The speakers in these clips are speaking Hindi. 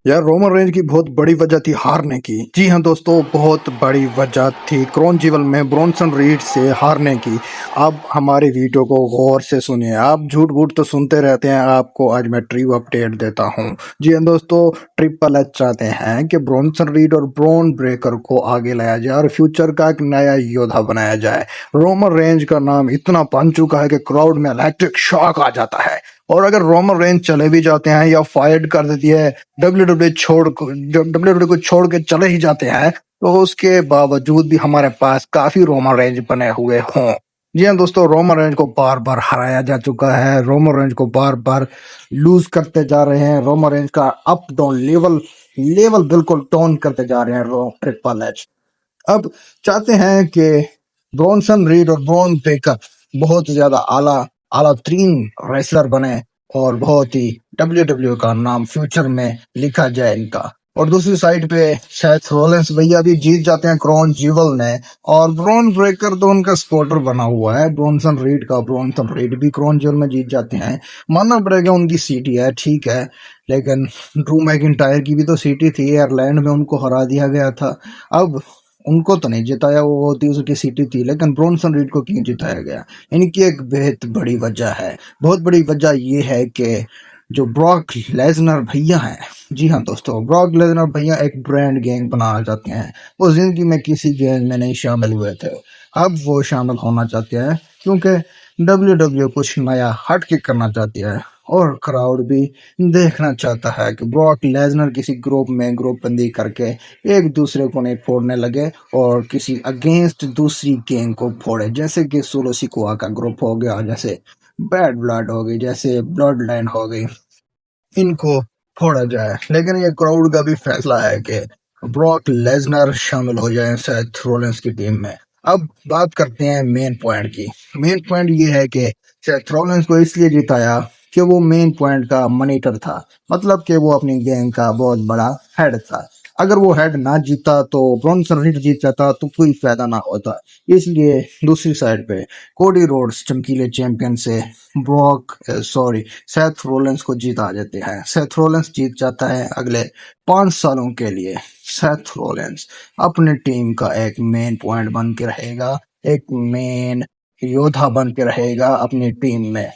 यार रोमन रेंज की बहुत बड़ी वजह थी हारने की। जी हाँ दोस्तों, बहुत बड़ी वजह थी क्रॉन जीवल में ब्रॉनसन रीड से हारने की। अब हमारी वीडियो को गौर से सुनिए। आप झूठ बूठ तो सुनते रहते हैं, आपको आज मैं ट्रिप अपडेट देता हूँ। जी हाँ दोस्तों, ट्रिपल एच चाहते हैं कि ब्रॉनसन रीड और ब्रॉन ब्रेकर को आगे लाया जाए और फ्यूचर का एक नया योद्धा बनाया जाए। रोमन रेंज का नाम इतना बन चुका है कि क्राउड में इलेक्ट्रिक शॉक आ जाता है। और अगर रोमन रेंज चले भी जाते हैं या फाइट कर देती है, डब्ल्यू को छोड़ के चले ही जाते हैं, तो उसके बावजूद भी हमारे पास काफी रोमन रेंज बने हुए हों। जी हाँ दोस्तों, रोमन रेंज को बार बार हराया जा चुका है। रोमन रेंज को बार बार लूज करते जा रहे हैं। रोमन रेंज का अप डाउन लेवल लेवल बिल्कुल टोन करते जा रहे हैं ट्रिपल एच। अब चाहते हैं कि ब्रॉनसन रीड और ब्रॉन ब्रेकर बहुत ज्यादा आला आला तरीन रेसलर बने और बहुत ही डब्ल्यू का नाम फ्यूचर में लिखा जाए इनका। और दूसरी साइड पे शायद रोलेंस भैया भी जीत जाते हैं क्रॉन जीवल ने। और ब्रॉन ब्रेकर तो उनका सपोर्टर बना हुआ है ब्रॉनसन रीड का। ब्रॉनसन रीड भी क्रॉन जीवल में जीत जाते हैं। मानना पड़ेगा उनकी सीटी है, ठीक है, लेकिन ड्रू मैकिंटायर की भी तो सीटी थी। आयरलैंड में उनको हरा दिया गया था। अब उनको तो नहीं जिताया, वो दूसरी सिटी थी, लेकिन ब्रॉनसन रीड को क्यों जिताया गया? इनकी एक बेहद बड़ी वजह है। बहुत बड़ी वजह ये है कि जो ब्रॉक लेसनर भैया हैं, जी हाँ दोस्तों, ब्रॉक लेसनर भैया एक ब्रांड गैंग बनाना चाहते हैं। वो जिंदगी में किसी गैंग में नहीं शामिल हुए थे, अब वो शामिल होना चाहते हैं क्योंकि डब्ल्यू कुछ नया हट के करना चाहती है। और क्राउड भी देखना चाहता है कि ब्रॉक लेसनर किसी ग्रुप में ग्रुप बंदी करके एक दूसरे को नहीं फोड़ने लगे और किसी अगेंस्ट दूसरी गैंग को फोड़े। जैसे कि सोलो सिकोआ का ग्रुप हो गया, जैसे बैड ब्लड हो गई, जैसे ब्लड लाइन हो गई, इनको फोड़ा जाए। लेकिन ये क्राउड का भी फैसला है कि ब्रॉक लेसनर शामिल हो जाए सेथ रोलेंस की टीम में। अब बात करते हैं मेन पॉइंट की। मेन पॉइंट ये है कि सेथ रोलेंस को इसलिए जिताया कि वो मेन पॉइंट का मॉनिटर था, मतलब कि वो अपनी गैंग का बहुत बड़ा हेड था। अगर वो हेड ना जीता तो ब्रॉनसन रीड जीत जाता तो कोई फायदा ना होता। इसलिए दूसरी साइड पे कोडी रोड्स चमकीले चैंपियन से सेथ रोलेंस को जीता देते हैं। सेथ रोलेंस जीत जाता है अगले 5 सालों के लिए। सेथ रोलेंस अपने टीम का एक मेन पॉइंट बन के रहेगा, एक मेन योद्धा बन के रहेगा अपनी टीम में।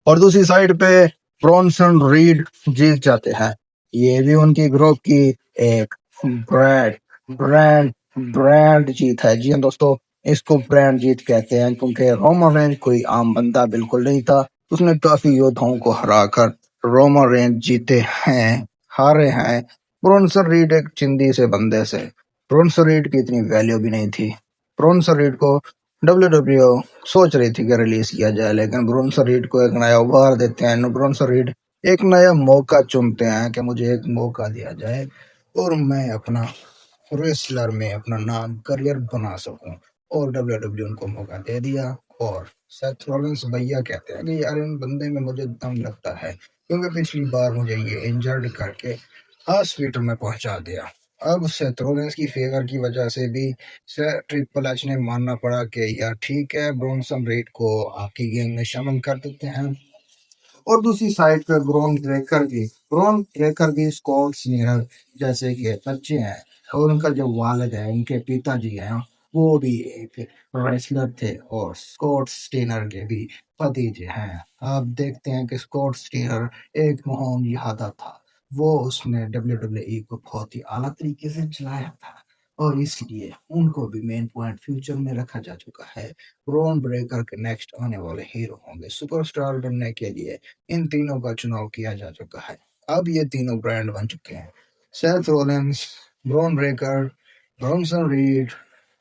और दूसरी साइड पे ब्रॉनसन रीड जीत जाते हैं। ये भी उनकी ग्रुप की एक ब्रांड ब्रांड ब्रांड जीत है। जी हाँ दोस्तों, इसको ब्रांड जीत कहते हैं क्योंकि रोमन रेंज कोई आम बंदा बिल्कुल नहीं था। उसने काफी योद्धाओं को हराकर रोमन रेंज जीते हैं, हारे हैं ब्रॉनसन रीड एक चिंदी से बंदे से। ब्रॉनसन रीड की इतनी वैल्यू भी नहीं थी। ब्रॉनसन रीड को डब्ल्यू सोच रही थी कि रिलीज किया जाए, लेकिन ब्रॉनसन रीड को एक नया उपहार देते हैं। ब्रॉनसन रीड एक नया मौका चुनते हैं कि मुझे एक मौका दिया जाए और मैं अपना रेसलर में अपना नाम करियर बना सकूं। और डब्ल्यू उनको मौका दे दिया। और सेथ रॉलिंस भैया कहते हैं कि यार इन बंदे में मुझे दम लगता है, क्योंकि पिछली बार मुझे ये इंजर्ड करके हॉस्पिटल में पहुंचा दिया। अब सेथ रॉलिंस की फेवर की वजह से भी ट्रिपल एच ने मानना पड़ा कि यार ठीक है, ब्रॉनसन रीड को आपकी गैंग में शामिल कर देते हैं। और दूसरी साइड पे ब्रॉन ब्रेकर भी स्कॉट स्नीडर जैसे कि बच्चे हैं। और उनका जो वालिद है, उनके पिताजी हैं, वो भी एक रेसलर थे और स्कॉट स्टीनर के भी भतीजे हैं। आप देखते हैं कि स्कॉट स्टीनर एक महान योद्धा था। वो उसने डब्ल्यू को बहुत ही आला तरीके से चलाया था और इसलिए उनको भी मेन पॉइंट फ्यूचर में रखा जा चुका है। ब्रॉन ब्रेकर के नेक्स्ट आने वाले हीरो होंगे। सुपरस्टार बनने के लिए इन तीनों का चुनाव किया जा चुका है। अब ये तीनों ब्रांड बन चुके हैं, Seth रोलेंस, Bron Breakker, Bronson read,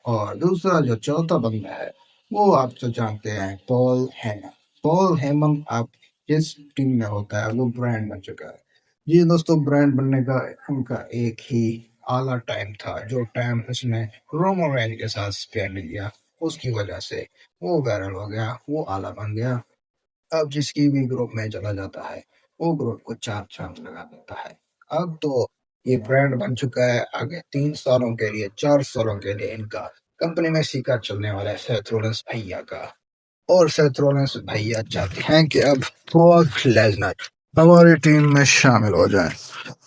और दूसरा जो चौथा बंदा है वो आप तो जानते हैं, पॉल हेमन। पॉल हेमन आप जिस टीम में होता है वो ब्रांड बन चुका है। जी दोस्तों, ब्रांड बनने का उनका एक ही आला टाइम था, जो टाइम उसने रोमन रेंज के साथ स्पेंड किया, उसकी वजह से वो वायरल हो गया, वो आला बन गया। अब जिसकी भी ग्रुप में चला जाता है, वो ग्रुप को चार चांद लगा देता है। अब तो ये ब्रांड बन चुका है। आगे 3 सालों के लिए, 4 सालों के लिए इनका कंपनी में सिक्का चलने वाला है सेथ रोलेंस भैया का। और सेथ रोलेंस भैया चाहते हैं कि अब ब्रॉक लेसनर हमारी टीम में शामिल हो जाएं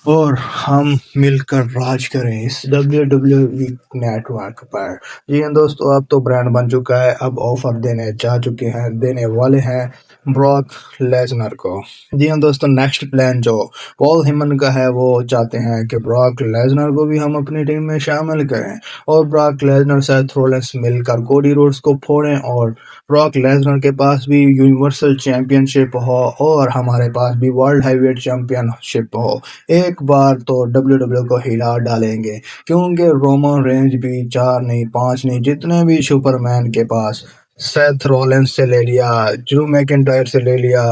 और हम मिलकर राज करें इस WWE नेटवर्क पर। जी हाँ दोस्तों, अब तो ब्रांड बन चुका है, अब ऑफर देने वाले हैं ब्रॉक लेसनर को। जी हाँ दोस्तों, नेक्स्ट प्लान जो पॉल हेमन का है, वो चाहते हैं कि ब्रॉक लेसनर को भी हम अपनी टीम में शामिल करें और ब्रॉक लेसनर सेथ रॉलिंस मिलकर कोडी रोड्स को फोड़ें और ब्रॉक लेसनर के पास भी यूनिवर्सल चैंपियनशिप हो और हमारे पास भी वर्ल्ड हैवीवेट चैंपियनशिप हो। एक बार तो WWE को हिला डालेंगे, क्योंकि रोमन रेंज भी 4 नहीं 5 नहीं, जितने भी सुपरमैन के पास सेथ रॉलिंस से ले लिया, ड्रू मैकिंटायर से ले लिया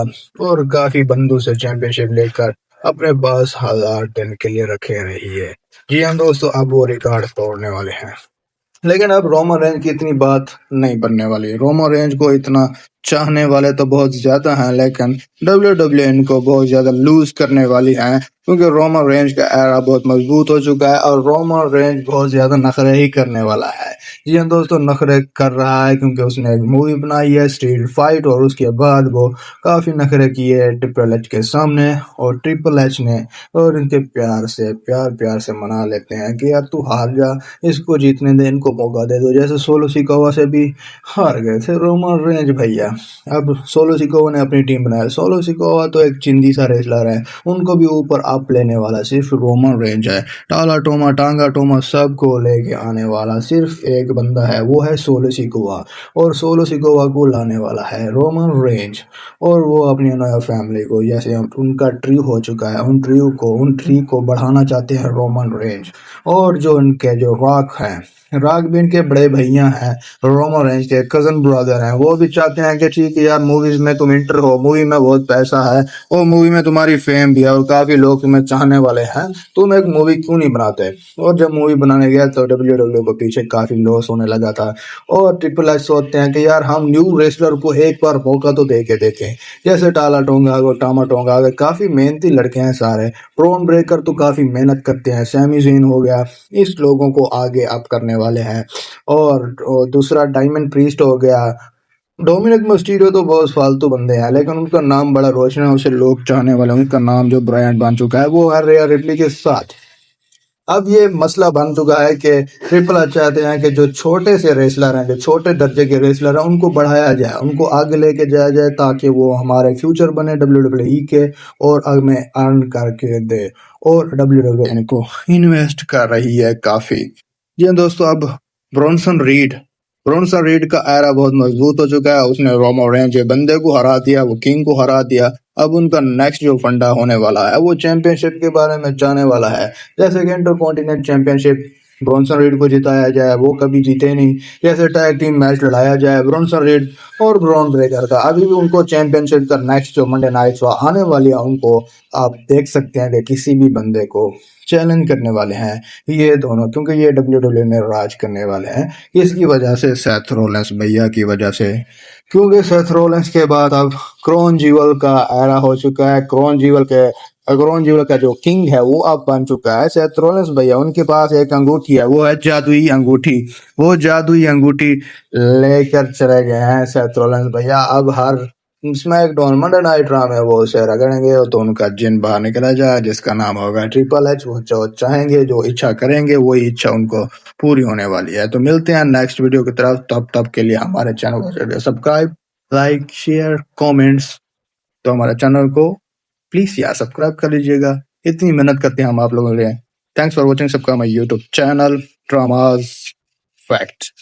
और काफी बंदों से चैंपियनशिप लेकर अपने पास 1000 दिन के लिए रखे रही है। जी हाँ दोस्तों, अब वो रिकॉर्ड तोड़ने वाले हैं। लेकिन अब रोमन रेंज की इतनी बात नहीं बनने वाली है। रोमन रेंज को इतना चाहने वाले तो बहुत ज्यादा हैं, लेकिन WWE इनको बहुत ज्यादा लूज करने वाली है, क्योंकि रोमन रेंज का एरा बहुत मजबूत हो चुका है और रोमन रेंज बहुत ज्यादा नखरे ही करने वाला है। जी हाँ दोस्तों, नखरे कर रहा है क्योंकि उसने एक मूवी बनाई है स्ट्रीट फाइट और उसके बाद वो काफी नखरे किए ट्रिपल एच के सामने और ट्रिपल एच ने और इनके प्यार प्यार से मना लेते हैं कि यार तू हार जा, इसको जीतने दे, इनको मौका दे दो। जैसे सोलो सिकोवा से भी हार गए थे रोमन रेंज भैया। अब सोलो सिकोवा ने अपनी टीम बनाया। सोलो सिकोवा तो एक चिंदी सा रेसलर है, उनको भी ऊपर अप लेने वाला सिर्फ रोमन रेंज है। टांगा टोमा सबको लेके आने वाला सिर्फ एक बंदा है, वो है सोलो सिकोवा। और सोलो सिकोवा को लाने वाला है रोमन रेंज। और वो अपनी नया फैमिली को, जैसे उनका ट्री हो चुका है, उन ट्री को बढ़ाना चाहते हैं रोमन रेंज। और जो उनके जो रॉक हैं, रॉक भी इनके बड़े भैया हैं, रोमन रेंज के कजन ब्रदर हैं, वो भी चाहते हैं कि ठीक है यार, मूवीज में तुम इंटर हो, मूवी में बहुत पैसा है और मूवी में तुम्हारी फेम भी है और काफी लोग तुम्हें चाहने वाले हैं, तुम एक मूवी क्यों नहीं बनाते। और जब मूवी बनाने गया तो WWE को पीछे काफी लॉस होने लगा था और ट्रिपल एच सोचते हैं कि यार हम न्यू रेसलर को एक बार मौका तो दे के देखें। जैसे टाला टोंगा को टामा टोंगा आ गए, काफी मेहनती लड़के हैं सारे। ब्रॉन ब्रेकर तो काफी मेहनत करते हैं, सैमी ज़ेन हो गया, इस लोगों को आगे अप करने वाले हैं। और दूसरा डायमंड प्रीस्ट हो गया। डोमिनिक मस्टीरियो तो बहुत फालतू बंदे हैं, लेकिन उनका नाम बड़ा रोशन है, उसे लोग चाहने वाले हैं। उनका नाम जो ब्रांड बन चुका है वो है रिया रिप्ली के साथ। अब ये मसला बन चुका है कि ट्रिपल एच चाहते हैं कि जो छोटे से रेसलर हैं, जो छोटे दर्जे के रेसलर हैं, उनको बढ़ाया जाए, उनको आगे लेके जाया जाए, ताकि वो हमारे फ्यूचर बने WWE के और हमें अर्न करके दे। और WWE इनको इन्वेस्ट कर रही है काफी। जी हाँ दोस्तों, अब ब्रॉन्सन रीड ब्रॉन्सन रीड का एरा बहुत मजबूत हो चुका है। उसने रोमन रेंज के बंदे को हरा दिया, वो किंग को हरा दिया। अब उनका नेक्स्ट जो फंडा होने वाला है वो चैंपियनशिप के बारे में जाने वाला है। जैसे कि inter continent championship Bronson read को जिताया जाए, वो कभी जीते नहीं। जैसे टैग टीम मैच लड़ाया जाए ब्रॉन्सन रीड और ब्रॉन ब्रेकर का, अभी भी उनको चैंपियनशिप का नेक्स्ट जो मंडे नाइट आने वाली है, उनको आप देख सकते हैं कि किसी भी बंदे को चैलेंज करने वाले हैं ये दोनों, क्योंकि ये WWE में राज करने वाले हैं। इसकी वजह से सेथ रॉलिंस भैया की वजह से, क्योंकि सेथ रॉलिंस के बाद अब क्रोन जीवल का एरा हो चुका है। क्रोन जीवल का जो किंग है वो अब बन चुका है सेथ रॉलिंस भैया। उनके पास एक अंगूठी है, वो है जादुई अंगूठी। वो जादुई अंगूठी लेकर चले गए हैं सेथ रॉलिंस भैया। अब हर स्मैकडाउन मंडे नाइट ड्रा में वो उसे रगड़ेंगे तो उनका जिन बाहर निकला जाए, जिसका नाम होगा ट्रिपल एच। वो जो चाहेंगे, जो इच्छा करेंगे, वही इच्छा उनको पूरी होने वाली है। तो मिलते हैं नेक्स्ट वीडियो की तरफ, तब के लिए हमारे चैनल को सब्सक्राइब, लाइक, शेयर, कमेंट्स। तो हमारे चैनल को प्लीज यार सब्सक्राइब कर लीजिएगा, इतनी मेहनत करते हैं हम आप लोगों के लिए। थैंक्स फॉर वॉचिंग सबका my YouTube channel dramas fact.